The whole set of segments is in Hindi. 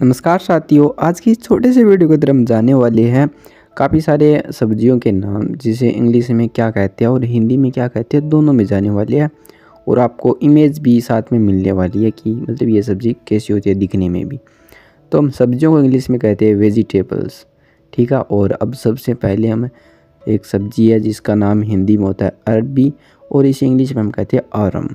नमस्कार साथियों, आज की इस छोटे से वीडियो के अंदर हम जानने वाले हैं काफ़ी सारे सब्जियों के नाम, जिसे इंग्लिश में क्या कहते हैं और हिंदी में क्या कहते हैं, दोनों में जाने वाले हैं। और आपको इमेज भी साथ में मिलने वाली है कि मतलब ये सब्ज़ी कैसी होती है दिखने में भी। तो हम सब्जियों को इंग्लिश में कहते हैं वेजिटेबल्स, ठीक है। और अब सबसे पहले हम एक सब्जी है जिसका नाम हिंदी में होता है अरबी और इसे इंग्लिश में हम कहते हैं आरम।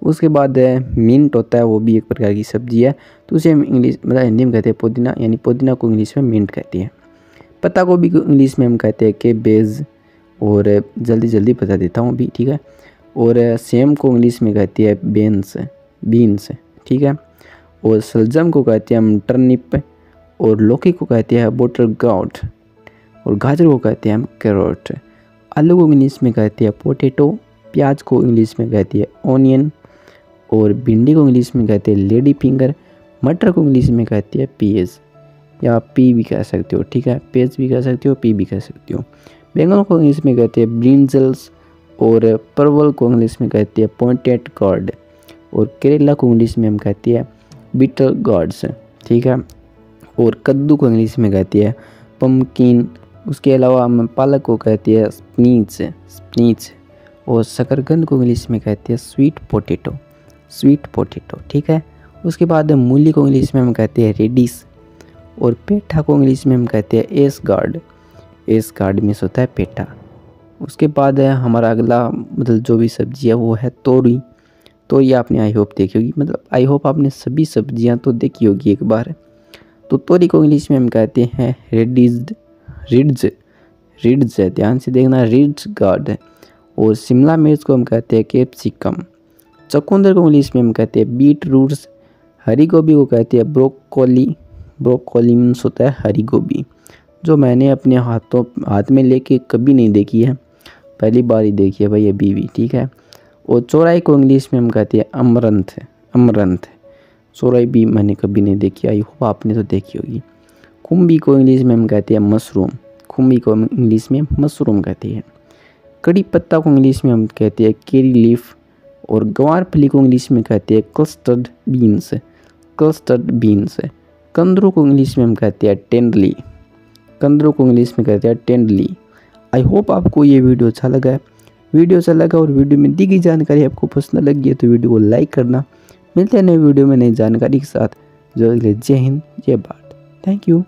उसके बाद मिंट होता है, वो भी एक प्रकार की सब्जी है, तो उसे हम इंग्लिश मतलब हिंदी में कहते हैं पुदीना, यानी पुदीना को इंग्लिश में मिंट कहती है। पत्ता गोभी को इंग्लिश में हम कहते हैं केबेज, और जल्दी बता देता हूँ अभी, ठीक है। और सेम को इंग्लिश में कहती है बीन्स, ठीक है। और सलजम को कहते हैं हम टर्निप, और लौकी को कहते हैं बटर ग्राउट, और गाजर को कहते हैं हम कैरोट। आलू को इंग्लिश में कहते हैं पोटैटो, प्याज को इंग्लिश में कहती है ऑनियन, और भिंडी को इंग्लिश में कहते हैं लेडी फिंगर। मटर को इंग्लिश में कहती है पीज, या पी भी कह सकते हो, ठीक है। पेज भी कह सकते हो, पी भी कह सकते हो। बैंगन को इंग्लिश में कहते हैं ब्रिंजल्स, और परवल को इंग्लिश में कहते हैं पॉइंटेड गार्ड, और करेला को इंग्लिश में हम कहते हैं बिटर गार्ड्स, ठीक है। और कद्दू को इंग्लिश में कहती है पम्पकिन। उसके अलावा हम पालक को कहते हैं स्पीच, और शकरकंद को इंग्लिश में कहते हैं स्वीट पोटैटो, ठीक है। उसके बाद मूली को इंग्लिश में हम कहते हैं रेडिश, और पेठा को इंग्लिश में हम कहते हैं एस गार्ड में होता है पेठा। उसके बाद हमारा अगला मतलब जो भी सब्जी है वो है तोरी। तो ये आपने आई होप देखी होगी, मतलब आई होप आपने सभी सब्जियां तो देखी होगी एक बार। तो तोरी को इंग्लिश में हम कहते हैं रिड्ज है, ध्यान से देखना, रिड्ज गार्ड। और शिमला मिर्च को हम कहते हैं कैप्सिकम। चुकंदर को इंग्लिश में हम कहते हैं बीट रूट्स। हरी गोभी को कहते हैं ब्रोकोली मीन्स होता है हरी गोभी, जो मैंने अपने हाथ में लेके कभी नहीं देखी है, पहली बार ही देखी है भाई अभी भी, ठीक है। और चौराई को इंग्लिश में हम कहते हैं अमरंथ। चौराई भी मैंने कभी नहीं देखी, आई होप आपने तो देखी होगी। खुम्बी को इंग्लिश में हम कहते हैं मशरूम कहते हैं। कड़ी पत्ता को इंग्लिश में हम कहते हैं केरी लीफ, और गवार फली को इंग्लिश में कहते हैं क्लस्टर्ड बीन्स। कंदरू को इंग्लिश में हम कहते हैं टेंडली। आई होप आपको ये वीडियो अच्छा लगा है। और वीडियो में दी गई जानकारी आपको पसंद लगी है तो वीडियो को लाइक करना। मिलते हैं नए वीडियो में नई जानकारी के साथ। जय हिंद, जय भारत। Thank you.